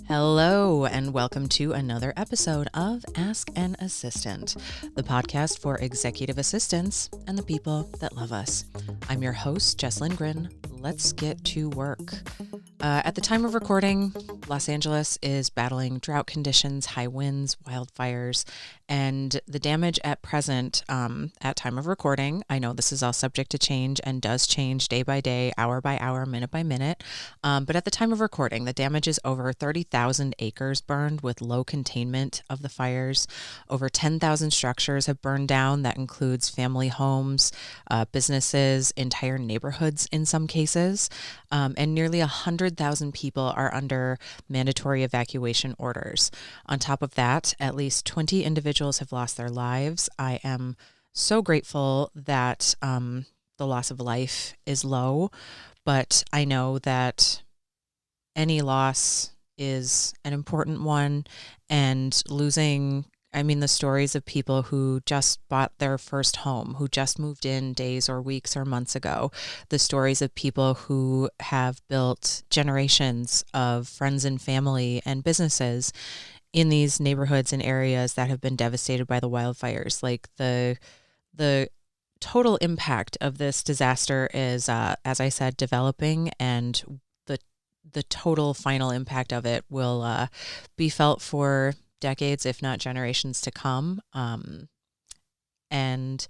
Hello, and welcome to another episode of Ask an Assistant, the podcast for executive assistants and the people that love us. I'm your host, Jess Lindgren. Let's get to work. At the time of recording, Los Angeles is battling drought conditions, high winds, wildfires, and the damage at present, at time of recording, I know this is all subject to change and does change day by day, hour by hour, minute by minute, but at the time of recording, the damage is over 30,000 acres burned with low containment of the fires. Over 10,000 structures have burned down. That includes family homes, businesses, entire neighborhoods in some cases, and nearly 100,000 people are under mandatory evacuation orders. On top of that, at least 20 individuals have lost their lives. I am so grateful that the loss of life is low, but I know that any loss is an important one, and losing, the stories of people who just bought their first home, who just moved in days or weeks or months ago, the stories of people who have built generations of friends and family and businesses in these neighborhoods and areas that have been devastated by the wildfires. Like the total impact of this disaster is, as I said, developing, and the total final impact of it will be felt for decades, if not generations to come. And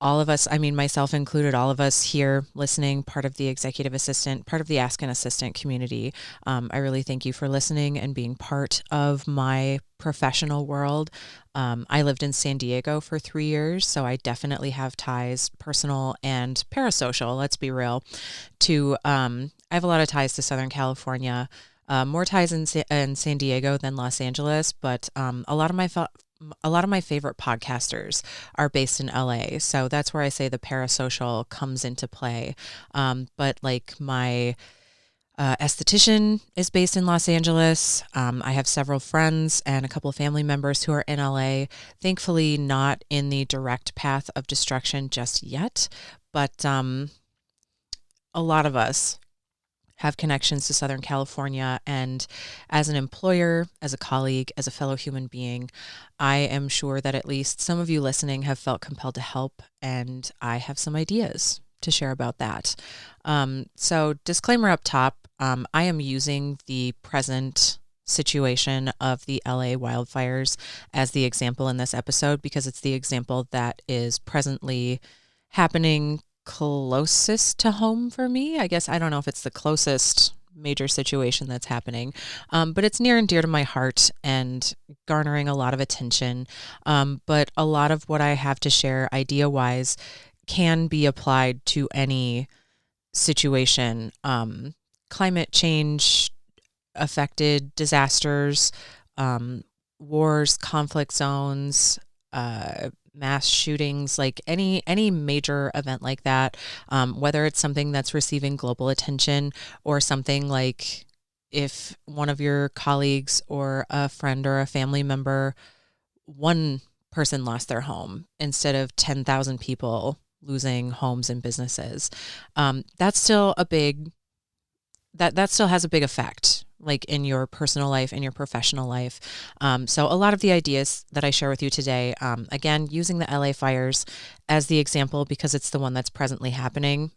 all of us, myself included, all of us here listening, part of the executive assistant, part of the Ask an Assistant community, I really thank you for listening and being part of my professional world. I lived in San Diego for 3 years, so I definitely have ties, personal and parasocial, let's be real, to, I have a lot of ties to Southern California, more ties in San Diego than Los Angeles, but a lot of my favorite podcasters are based in LA. So that's where I say the parasocial comes into play. But like my esthetician is based in Los Angeles. I have several friends and a couple of family members who are in LA. Thankfully, not in the direct path of destruction just yet, but a lot of us have connections to Southern California. And as an employer, as a colleague, as a fellow human being, I am sure that at least some of you listening have felt compelled to help, and I have some ideas to share about that. So disclaimer up top, I am using the present situation of the LA wildfires as the example in this episode because it's the example that is presently happening closest to home for me. I guess I don't know if it's the closest major situation that's happening, but it's near and dear to my heart and garnering a lot of attention. But a lot of what I have to share idea-wise can be applied to any situation. Climate change affected disasters, wars, conflict zones, mass shootings, like any major event like that, whether it's something that's receiving global attention or something like if one of your colleagues or a friend or a family member, one person lost their home instead of 10,000 people losing homes and businesses. That's still that still has a big effect, like in your personal life, in your professional life. So a lot of the ideas that I share with you today, again, using the LA fires as the example because it's the one that's presently happening,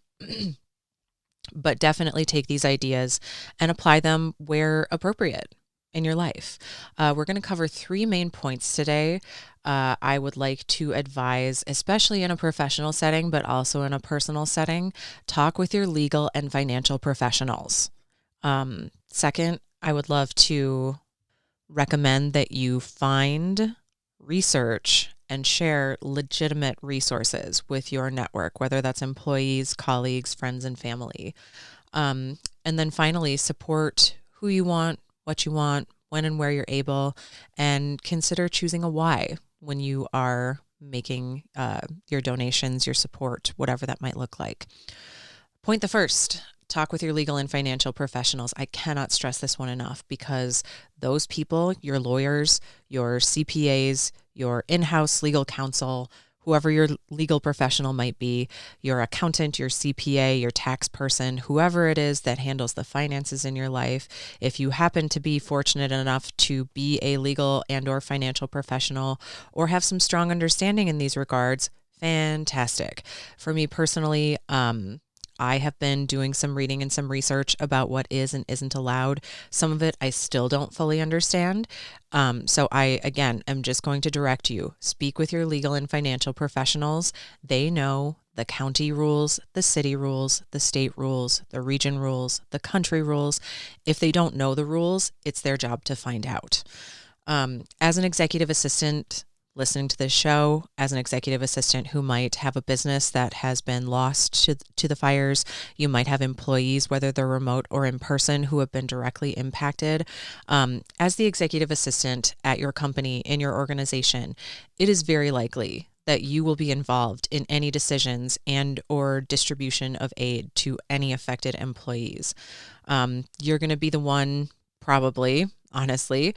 but definitely take these ideas and apply them where appropriate in your life. We're going to cover 3 main points today. I would like to advise, especially in a professional setting, but also in a personal setting, talk with your legal and financial professionals. Second, I would love to recommend that you find, research, and share legitimate resources with your network, whether that's employees, colleagues, friends, and family. And then finally, support who you want, what you want, when and where you're able, and consider choosing a why when you are making your donations, your support, whatever that might look like. Point the first, talk with your legal and financial professionals. I cannot stress this one enough because those people, your lawyers, your CPAs, your in-house legal counsel, whoever your legal professional might be, your accountant, your CPA, your tax person, whoever it is that handles the finances in your life. If you happen to be fortunate enough to be a legal and or financial professional or have some strong understanding in these regards, fantastic. For me personally, I have been doing some reading and some research about what is and isn't allowed. Some of it I still don't fully understand. So I, again, am just going to direct you. Speak with your legal and financial professionals. They know the county rules, the city rules, the state rules, the region rules, the country rules. If they don't know the rules, it's their job to find out. As an executive assistant, listening to this show, as an executive assistant who might have a business that has been lost to the fires, you might have employees, whether they're remote or in person, who have been directly impacted. As the executive assistant at your company, in your organization, it is very likely that you will be involved in any decisions and or distribution of aid to any affected employees. You're going to be the one, probably, honestly,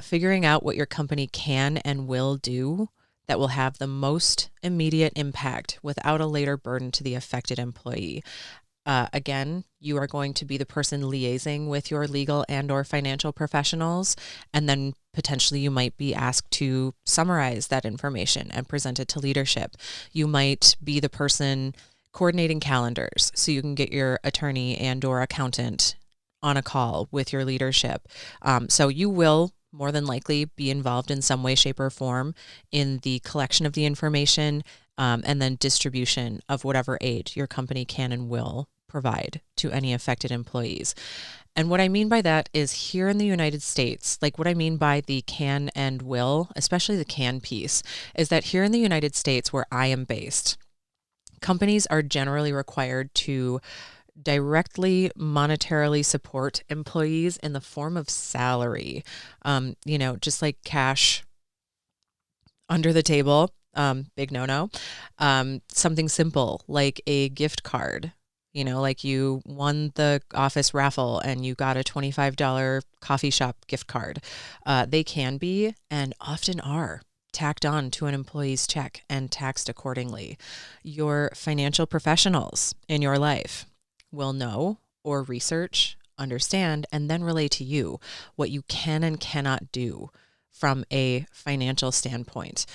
figuring out what your company can and will do that will have the most immediate impact without a later burden to the affected employee. Again, you are going to be the person liaising with your legal and or financial professionals, and then potentially you might be asked to summarize that information and present it to leadership. You might be the person coordinating calendars so you can get your attorney and or accountant on a call with your leadership. So you will more than likely be involved in some way, shape, or form in the collection of the information and then distribution of whatever aid your company can and will provide to any affected employees. And what I mean by that is here in the United States, like what I mean by the can and will, especially the can piece, is that here in the United States where I am based, companies are generally required to directly monetarily support employees in the form of salary, just like cash under the table, big no-no. Something simple like a gift card, like you won the office raffle and you got a $25 coffee shop gift card. They can be and often are tacked on to an employee's check and taxed accordingly. Your financial professionals in your life will know or research, understand, and then relay to you what you can and cannot do from a financial standpoint.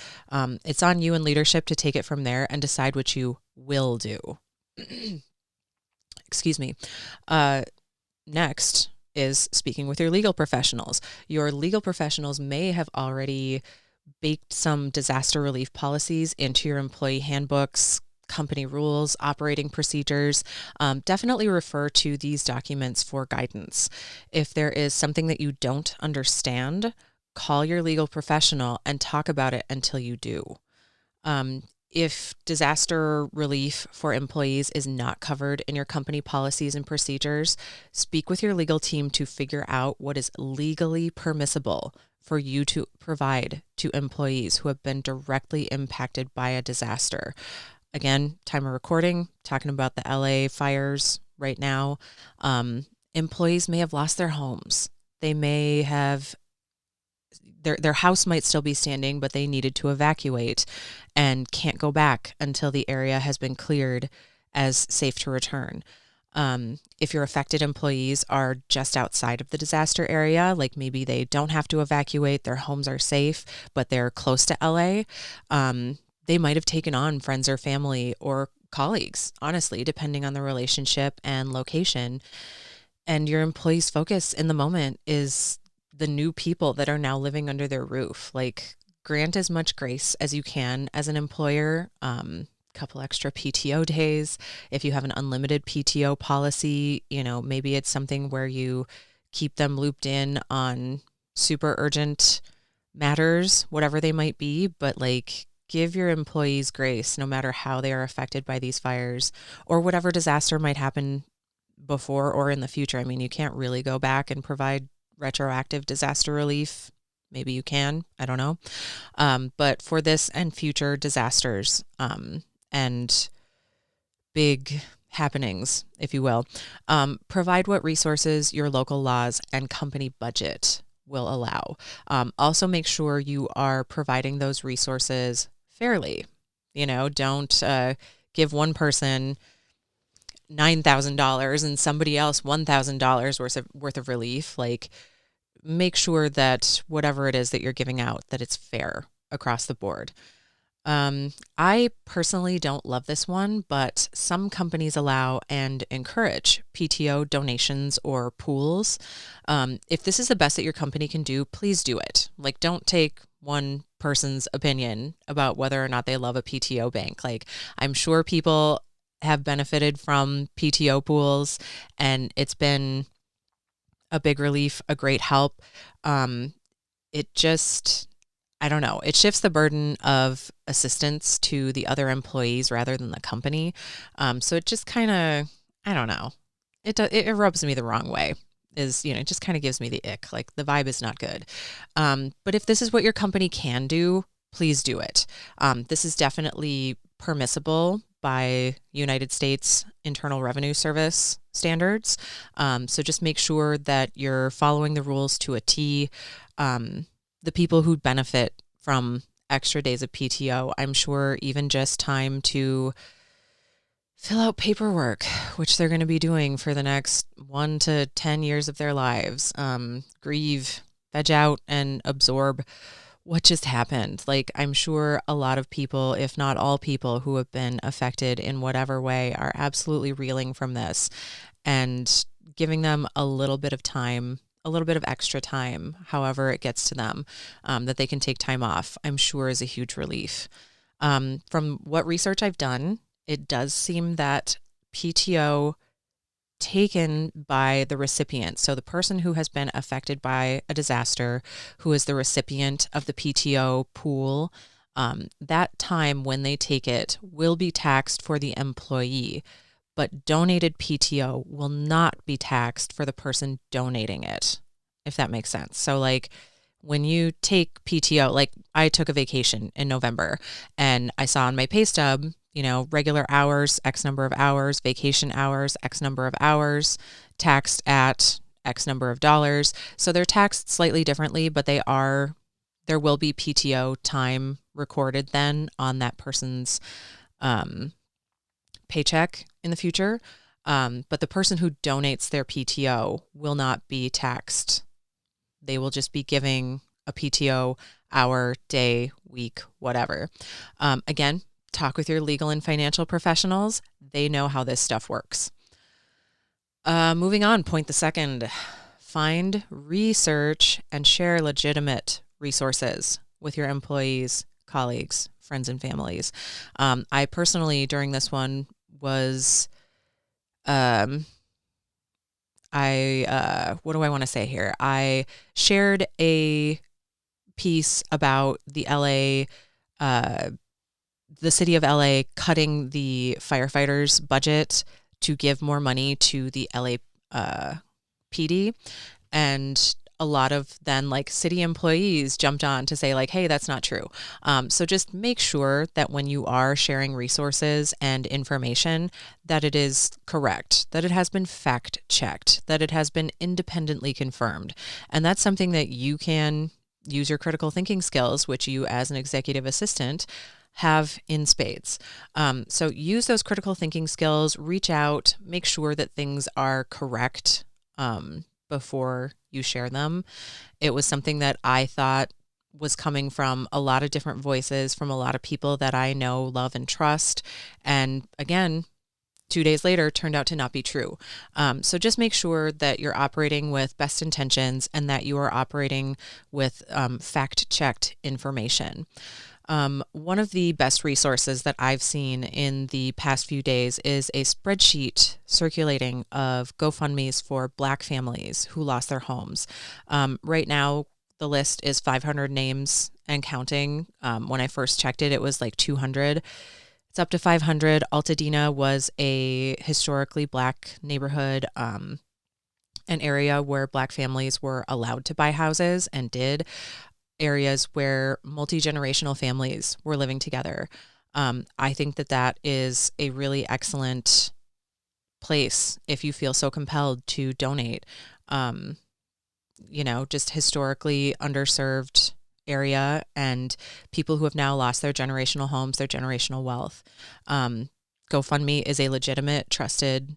It's on you and leadership to take it from there and decide what you will do. Excuse me. Next is speaking with your legal professionals. Your legal professionals may have already baked some disaster relief policies into your employee handbooks, company rules, operating procedures. Definitely refer to these documents for guidance. If there is something that you don't understand, call your legal professional and talk about it until you do. If disaster relief for employees is not covered in your company policies and procedures, speak with your legal team to figure out what is legally permissible for you to provide to employees who have been directly impacted by a disaster. Again, time of recording, talking about the LA fires right now. Employees may have lost their homes. They may have, their house might still be standing, but they needed to evacuate and can't go back until the area has been cleared as safe to return. If your affected employees are just outside of the disaster area, like maybe they don't have to evacuate, their homes are safe, but they're close to LA, they might have taken on friends or family or colleagues, honestly, depending on the relationship and location. And your employees' focus in the moment is the new people that are now living under their roof. Like, grant as much grace as you can as an employer. Couple extra PTO days. If you have an unlimited PTO policy, maybe it's something where you keep them looped in on super urgent matters, whatever they might be, but give your employees grace no matter how they are affected by these fires or whatever disaster might happen before or in the future. I mean, you can't really go back and provide retroactive disaster relief. Maybe you can, I don't know. But for this and future disasters and big happenings, if you will, provide what resources your local laws and company budget will allow. Also make sure you are providing those resources fairly. Don't give one person $9,000 and somebody else $1,000 worth of relief. Like, make sure that whatever it is that you're giving out, that it's fair across the board. I personally don't love this one, but some companies allow and encourage PTO donations or pools. If this is the best that your company can do, please do it. Like, don't take one person's opinion about whether or not they love a PTO bank. Like, I'm sure people have benefited from PTO pools, and it's been a big relief, a great help. It just, I don't know, it shifts the burden of assistance to the other employees rather than the company. So it just kind of, I don't know, it rubs me the wrong way. It just kind of gives me the ick. Like, the vibe is not good. But if this is what your company can do, please do it. This is definitely permissible by United States Internal Revenue Service standards. So just make sure that you're following the rules to a T. The people who benefit from extra days of PTO, I'm sure even just time to fill out paperwork, which they're going to be doing for the next 1 to 10 years of their lives, grieve, veg out, and absorb what just happened. Like, I'm sure a lot of people, if not all people who have been affected in whatever way, are absolutely reeling from this, and giving them a little bit of time, a little bit of extra time, however it gets to them, that they can take time off, I'm sure is a huge relief. From what research I've done, it does seem that PTO taken by the recipient, so the person who has been affected by a disaster, who is the recipient of the PTO pool, that time when they take it will be taxed for the employee, but donated PTO will not be taxed for the person donating it, if that makes sense. So, like, when you take PTO, like, I took a vacation in November and I saw on my pay stub, regular hours, X number of hours, vacation hours, X number of hours, taxed at X number of dollars. So they're taxed slightly differently, but there will be PTO time recorded then on that person's paycheck in the future. But the person who donates their PTO will not be taxed. They will just be giving a PTO hour, day, week, whatever. Again, talk with your legal and financial professionals. They know how this stuff works. Moving on, point the second. Find, research, and share legitimate resources with your employees, colleagues, friends, and families. I personally, during this one, was... what do I want to say here? I shared a piece about the city of LA cutting the firefighters' budget to give more money to the LA PD, and a lot of then, like, city employees jumped on to say, like, hey, that's not true. So just make sure that when you are sharing resources and information, that it is correct, that it has been fact checked, that it has been independently confirmed. And that's something that you can use your critical thinking skills, which you as an executive assistant have in spades. So use those critical thinking skills, reach out, make sure that things are correct before you share them. It was something that I thought was coming from a lot of different voices, from a lot of people that I know, love, and trust. And again, 2 days later, turned out to not be true. So just make sure that you're operating with best intentions and that you are operating with fact-checked information. One of the best resources that I've seen in the past few days is a spreadsheet circulating of GoFundMes for Black families who lost their homes. Right now, the list is 500 names and counting. When I first checked it, it was like 200. It's up to 500. Altadena was a historically Black neighborhood, an area where Black families were allowed to buy houses and did. Areas where multi-generational families were living together. I think that is a really excellent place if you feel so compelled to donate. Just historically underserved area and people who have now lost their generational homes, their generational wealth. GoFundMe is a legitimate, trusted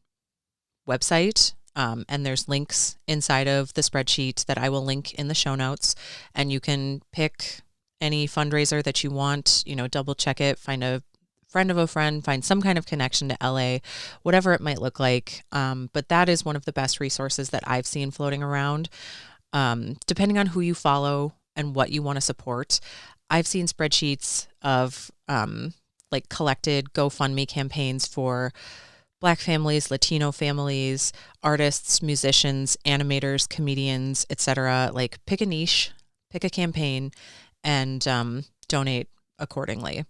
website. And there's links inside of the spreadsheet that I will link in the show notes, and you can pick any fundraiser that you want, double check it, find a friend of a friend, find some kind of connection to LA, whatever it might look like. But that is one of the best resources that I've seen floating around. Depending on who you follow and what you want to support, I've seen spreadsheets of like collected GoFundMe campaigns for Black families, Latino families, artists, musicians, animators, comedians, etc. Like pick a niche, pick a campaign, and donate accordingly.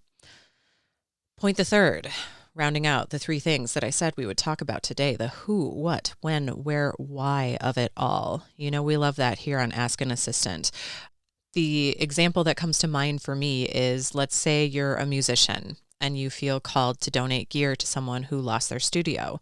Point the third, rounding out the three things that I said we would talk about today, the who, what, when, where, why of it all. We love that here on Ask an Assistant. The example that comes to mind for me is, let's say you're a musician and you feel called to donate gear to someone who lost their studio.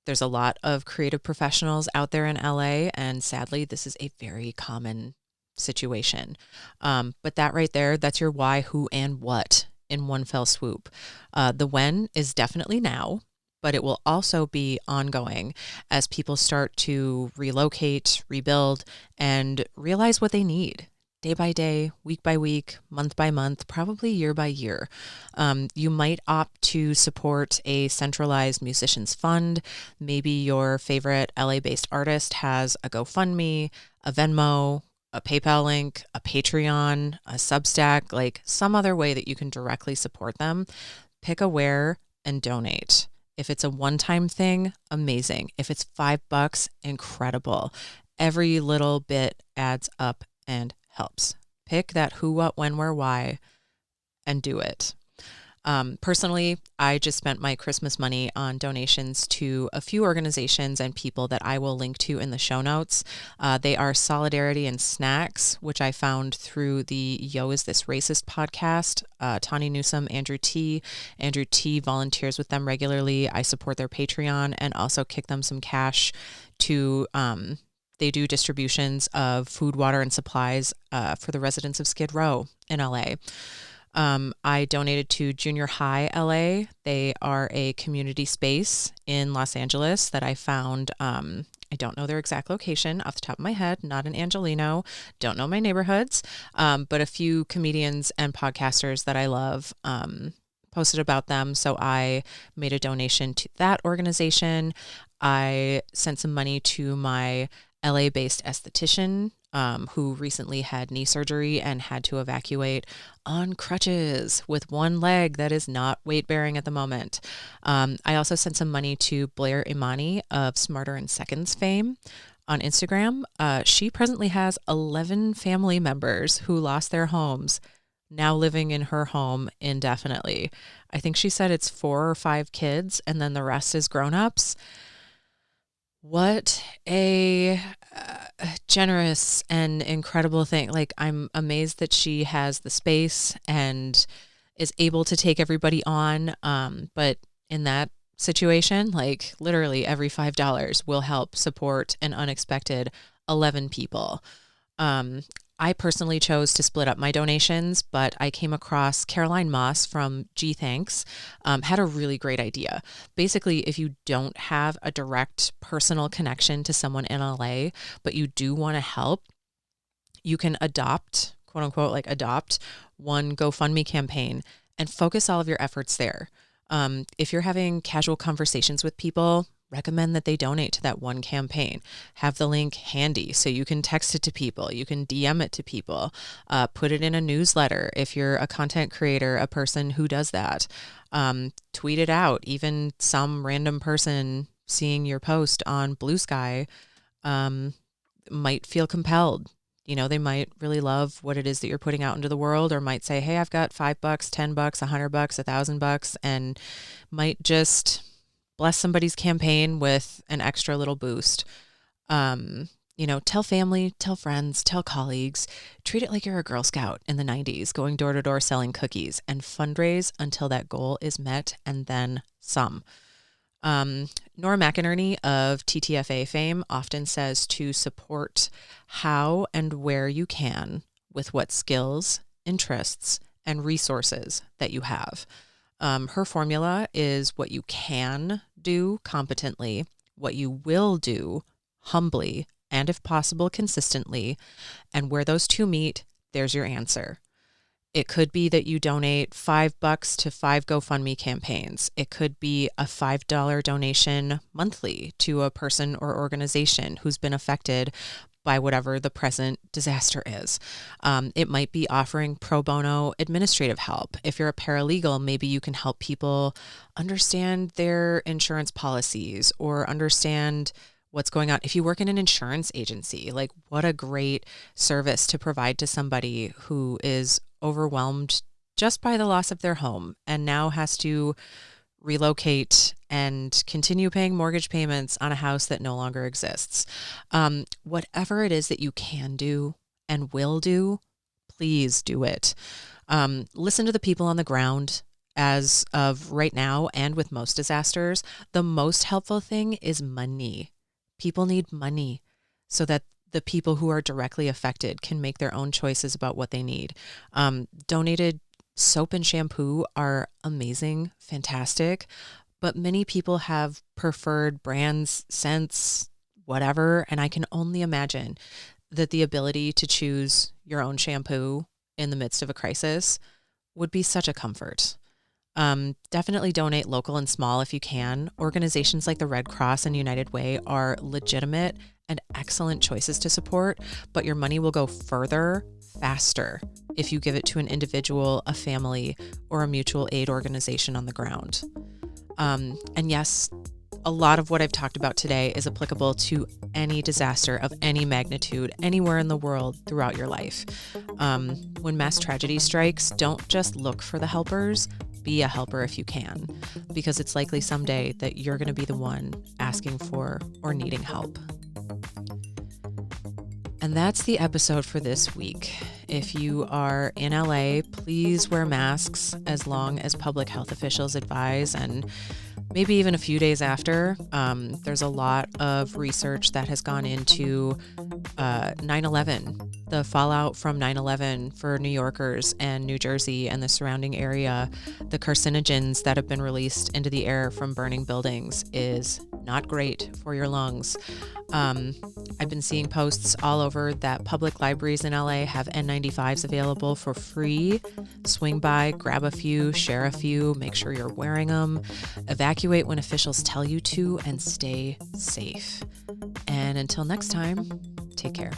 There's a lot of creative professionals out there in LA, and sadly, this is a very common situation. But that right there, that's your why, who, and what in one fell swoop. The when is definitely now, but it will also be ongoing as people start to relocate, rebuild, and realize what they need. Day by day, week by week, month by month, probably year by year. You might opt to support a centralized musicians fund. Maybe your favorite LA-based artist has a GoFundMe, a Venmo, a PayPal link, a Patreon, a Substack, like some other way that you can directly support them. Pick a where and donate. If it's a one-time thing, amazing. If it's $5, incredible. Every little bit adds up and helps. Pick that who, what, when, where, why, and do it. Personally, I just spent my Christmas money on donations to a few organizations and people that I will link to in the show notes. They are Solidarity and Snacks, which I found through the Yo, Is This Racist podcast. Tawny Newsome, Andrew T. Andrew T volunteers with them regularly. I support their Patreon and also kick them some cash to they do distributions of food, water, and supplies for the residents of Skid Row in LA. I donated to Junior High LA. They are a community space in Los Angeles that I found. I don't know their exact location off the top of my head, not an Angelino, don't know my neighborhoods, but a few comedians and podcasters that I love posted about them. So I made a donation to that organization. I sent some money to my LA-based esthetician who recently had knee surgery and had to evacuate on crutches with one leg that is not weight-bearing at the moment. I also sent some money to Blair Imani of Smarter in Seconds fame on Instagram. She presently has 11 family members who lost their homes, now living in her home indefinitely. I think she said it's 4 or 5 kids, and then the rest is grown-ups. What a generous and incredible thing. Like, I'm amazed that she has the space and is able to take everybody on. But in that situation, like literally every $5 will help support an unexpected 11 people. I personally chose to split up my donations, but I came across Caroline Moss from G Thanks, had a really great idea. Basically, if you don't have a direct personal connection to someone in LA, but you do want to help, you can adopt, quote unquote, like adopt one GoFundMe campaign and focus all of your efforts there. If you're having casual conversations with people, recommend that they donate to that one campaign. Have the link handy so you can text it to people. You can DM it to people. Put it in a newsletter if you're a content creator, a person who does that. Tweet it out. Even some random person seeing your post on Blue Sky might feel compelled. They might really love what it is that you're putting out into the world, or might say, hey, I've got $5, $10, $100, $1,000, and might just bless somebody's campaign with an extra little boost. Tell family, tell friends, tell colleagues, treat it like you're a Girl Scout in the 90s, going door to door selling cookies, and fundraise until that goal is met and then some. Nora McInerney of TTFA fame often says to support how and where you can with what skills, interests, and resources that you have. Her formula is what you can do competently, what you will do humbly, and if possible, consistently. And where those two meet, there's your answer. It could be that you donate $5 to 5 GoFundMe campaigns. It could be a $5 donation monthly to a person or organization who's been affected by whatever the present disaster is. It might be offering pro bono administrative help. If you're a paralegal, maybe you can help people understand their insurance policies or understand what's going on. If you work in an insurance agency, like what a great service to provide to somebody who is overwhelmed just by the loss of their home and now has to relocate and continue paying mortgage payments on a house that no longer exists. Whatever it is that you can do and will do, please do it. Listen to the people on the ground. As of right now, and with most disasters, the most helpful thing is money. People need money so that the people who are directly affected can make their own choices about what they need. Donated soap and shampoo are amazing, fantastic, but many people have preferred brands, scents, whatever, and I can only imagine that the ability to choose your own shampoo in the midst of a crisis would be such a comfort. Definitely donate local and small if you can. Organizations like the Red Cross and United Way are legitimate and excellent choices to support, but your money will go further, faster if you give it to an individual, a family, or a mutual aid organization on the ground. And yes, a lot of what I've talked about today is applicable to any disaster of any magnitude anywhere in the world throughout your life. When mass tragedy strikes, don't just look for the helpers. Be a helper if you can, because it's likely someday that you're going to be the one asking for or needing help. And that's the episode for this week. If you are in LA, please wear masks as long as public health officials advise, and maybe even a few days after. There's a lot of research that has gone into 9/11, the fallout from 9/11 for New Yorkers and New Jersey and the surrounding area. The carcinogens that have been released into the air from burning buildings is not great for your lungs. I've been seeing posts all over that public libraries in LA have N95s available for free. Swing by, grab a few, share a few, make sure you're wearing them, evacuate when officials tell you to, and stay safe. And until next time, take care.